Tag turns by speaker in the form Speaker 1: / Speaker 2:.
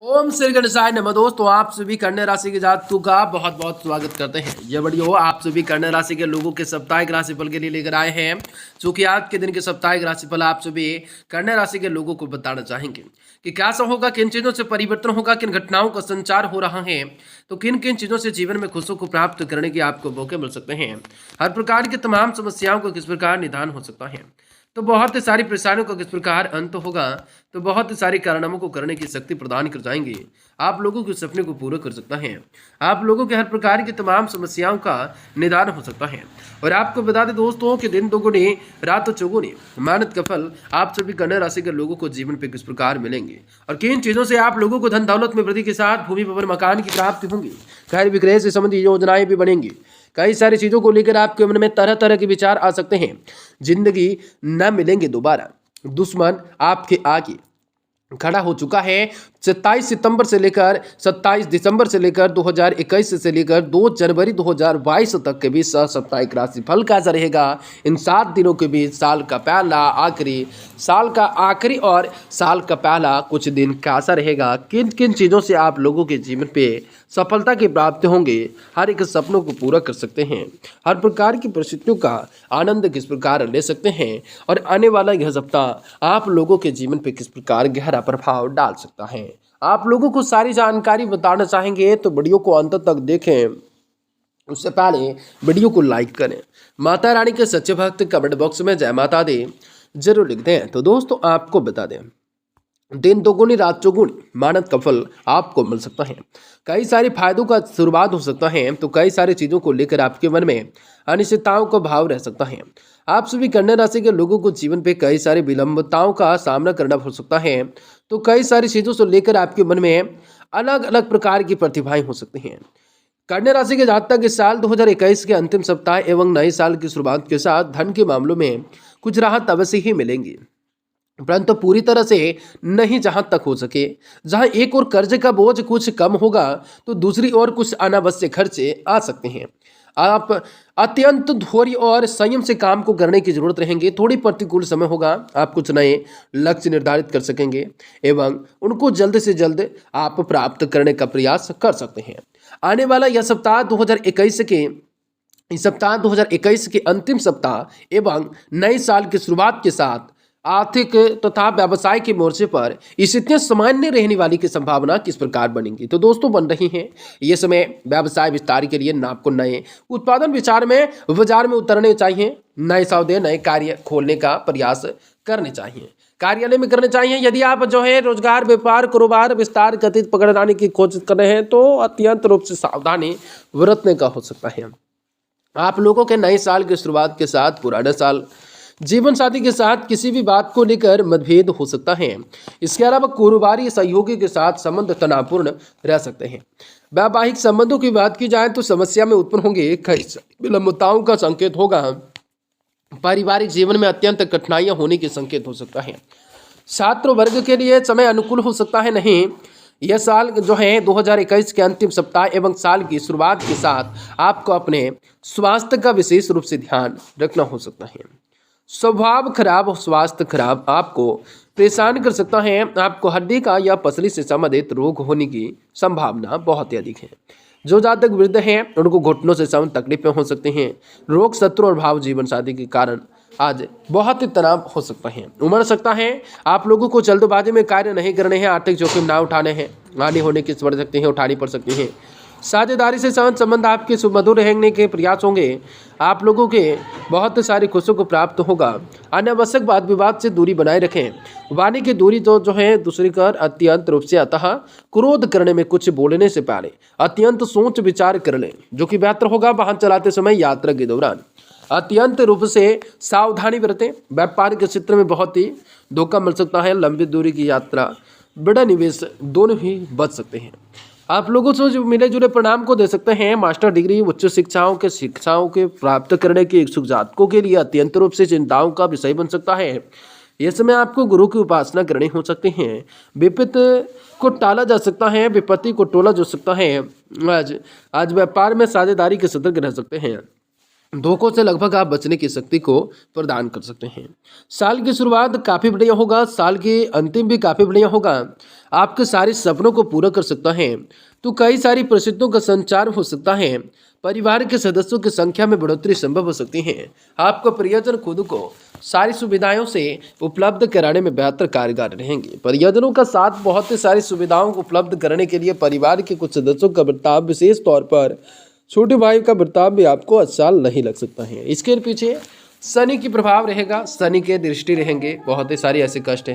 Speaker 1: ओम श्री गणेशाय नमः। दोस्तों, आप सभी कन्या राशि के जातकों का बहुत बहुत स्वागत करते हैं। यह वीडियो आप सभी कन्या राशि के लोगों के साप्ताहिक राशिफल के लिए लेकर आए हैं, जो कि आज के दिन के साप्ताहिक राशिफल आप सभी कन्या राशि के लोगों को बताना चाहेंगे कि कैसा होगा, किन चीज़ों से परिवर्तन होगा, किन घटनाओं का संचार हो रहा है, तो किन किन चीज़ों से जीवन में खुशियों को प्राप्त करने के आपको मौके मिल सकते हैं। हर प्रकार की तमाम समस्याओं का किस प्रकार निदान हो सकता है, तो बहुत सारी परेशानियों का किस प्रकार अंत होगा, तो बहुत सारे कारनामों को करने की शक्ति प्रदान कर जाएंगे। आप लोगों के सपने को पूरा कर सकता है। आप लोगों के हर प्रकार की तमाम समस्याओं का निदान हो सकता है। और आपको बता दें दोस्तों कि दिन दोगुने रात चौगुने मेहनत का फल आप सभी कन्या राशि के लोगों को जीवन पे किस प्रकार मिलेंगे, और किन चीज़ों से आप लोगों को धन दौलत में वृद्धि के साथ भूमि भवन मकान की प्राप्ति होंगी, क्रय विक्रय से संबंधित योजनाएं भी बनेंगी। कई सारी चीज़ों को लेकर आपके मन में तरह तरह के विचार आ सकते हैं। जिंदगी न मिलेंगे दोबारा, दुश्मन आपके आगे खड़ा हो चुका है। 27 सितंबर से लेकर 27 दिसंबर से लेकर 2021 से लेकर 2 जनवरी 2022 तक के बीच साप्ताहिक राशिफल कैसा रहेगा, इन 7 दिनों के बीच साल का पहला आखिरी और साल का पहला कुछ दिन कैसा रहेगा, किन किन चीज़ों से आप लोगों के जीवन पे सफलता की प्राप्ति होंगे, हर एक सपनों को पूरा कर सकते हैं, हर प्रकार की परिस्थितियों का आनंद किस प्रकार ले सकते हैं, और आने वाला यह सप्ताह आप लोगों के जीवन पे किस प्रकार गहरा प्रभाव डाल सकता है। आप लोगों को सारी जानकारी बताना चाहेंगे तो वीडियो को अंत तक देखें। उससे पहले वीडियो को लाइक करें, माता रानी के सच्चे भक्त कमेंट बॉक्स में जय माता दी जरूर लिख दें। तो दोस्तों, आपको बता दें, दिन दोगुनी रात चौगुनी मेहनत का फल आपको मिल सकता है। कई सारे फायदों का शुरुआत हो सकता है, तो कई सारी चीज़ों को लेकर आपके मन में अनिश्चितताओं का भाव रह सकता है। आप सभी कन्या राशि के लोगों को जीवन पे कई सारी विलंबताओं का सामना करना हो सकता है, तो कई सारी चीज़ों से लेकर आपके मन में अलग अलग प्रकार की प्रतिभाएं हो सकती हैं। कन्या राशि के जातक इस साल 2021 के अंतिम सप्ताह एवं नए साल की शुरुआत के साथ धन के मामलों में कुछ राहत अवश्य ही मिलेंगी, परंतु पूरी तरह से नहीं। जहां तक हो सके, जहां एक और कर्ज का बोझ कुछ कम होगा, तो दूसरी ओर कुछ अनावश्यक खर्चे आ सकते हैं। आप अत्यंत धैर्य और संयम से काम को करने की जरूरत रहेंगे। थोड़ी प्रतिकूल समय होगा, आप कुछ नए लक्ष्य निर्धारित कर सकेंगे एवं उनको जल्द से जल्द आप प्राप्त करने का प्रयास कर सकते हैं। आने वाला यह सप्ताह 2021 के अंतिम सप्ताह एवं नए साल की शुरुआत के साथ आर्थिक तथा व्यवसाय के मोर्चे पर स्थितियां सामान्य रहने वाली की संभावना किस प्रकार बनेंगी, तो दोस्तों बन रही हैं। ये समय व्यवसाय विस्तार के लिए आपको नए उत्पादन विचार में बाजार में उतरने चाहिए, नए सौदे नए कार्य खोलने का प्रयास करने चाहिए, कार्यालय में करने चाहिए। यदि आप जो है रोजगार व्यापार कारोबार विस्तार गति पकड़ने की कोशिश कर रहे हैं, तो अत्यंत रूप से सावधानी बरतने का हो सकता है। आप लोगों के नए साल की शुरुआत के साथ पुराने साल जीवन साथी के साथ किसी भी बात को लेकर मतभेद हो सकता है। इसके अलावा कारोबारी सहयोगी के साथ संबंध तनावपूर्ण रह सकते हैं। वैवाहिक संबंधों की बात की जाए तो समस्या में उत्पन्न होंगे, कई विलंबताओं का संकेत होगा। पारिवारिक जीवन में अत्यंत कठिनाइयां होने के संकेत हो सकता है। छात्र वर्ग के लिए समय अनुकूल हो सकता है नहीं। यह साल जो है 2021 के अंतिम सप्ताह एवं साल की शुरुआत के साथ आपको अपने स्वास्थ्य का विशेष रूप से ध्यान रखना हो सकता है। स्वभाव खराब और स्वास्थ्य खराब आपको परेशान कर सकता है। आपको हड्डी का या पसली से संबंधित रोग होने की संभावना बहुत ही अधिक है। जो जातक वृद्ध हैं उनको घुटनों से संबंधित तकलीफें हो सकती हैं। रोग शत्रु और भाव जीवन साथी के कारण आज बहुत ही तनाव हो सकता है, उमड़ सकता है। आप लोगों को जल्दबाजी में कार्य नहीं करने हैं, आर्थिक जोखिम ना उठाने हैं, हानि होने की पड़ सकती है, उठानी पड़ सकती है। साझेदारी से संबंध आपके सुमधुर रहने के प्रयास होंगे। आप लोगों के बहुत सारी खुशियों को प्राप्त होगा। अनावश्यक वाद विवाद से दूरी बनाए रखें। वाणी की दूरी जो है दूसरी कर अत्यंत रूप से, अतः क्रोध करने में कुछ बोलने से पहले अत्यंत सोच विचार कर लें, जो कि बेहतर होगा। वाहन चलाते समय यात्रा के दौरान अत्यंत रूप से सावधानी बरतें। व्यापार के क्षेत्र में बहुत ही धोखा मिल सकता है। लंबी दूरी की यात्रा बड़ा निवेश दोनों ही बच सकते हैं। आप लोगों से जो मिले जुले परिणाम को दे सकते हैं। मास्टर डिग्री उच्च शिक्षाओं के प्राप्त करने के इच्छुक जातकों के लिए अत्यंत रूप से चिंताओं का विषय बन सकता है। इस समय आपको गुरु की उपासना करनी हो सकती है। विपत्ति को टाला जा सकता है, विपत्ति को टोला जा सकता है। आज व्यापार में साझेदारी के सतर्क रह सकते हैं। धोखों से लगभग आप बचने की शक्ति को प्रदान कर सकते हैं। साल की शुरुआत काफ़ी बढ़िया होगा, साल के अंतिम भी काफ़ी बढ़िया होगा। आपके सारे सपनों को पूरा कर सकता है। तो कई सारी परिस्थितियों का संचार हो सकता है। परिवार के सदस्यों की संख्या में बढ़ोतरी संभव हो सकती है। आपका प्रियजन खुद को सारी सुविधाओं से उपलब्ध कराने में बेहतर कारगर रहेंगे। परिजनों का साथ बहुत ही सारी सुविधाओं को उपलब्ध करने के लिए परिवार के कुछ सदस्यों का बर्ताव, विशेष तौर पर छोटे भाई का बर्ताव भी आपको अच्छा नहीं लग सकता है। इसके पीछे शनि की प्रभाव रहेगा, शनि के दृष्टि रहेंगे, बहुत ही सारी ऐसे कष्ट हैं।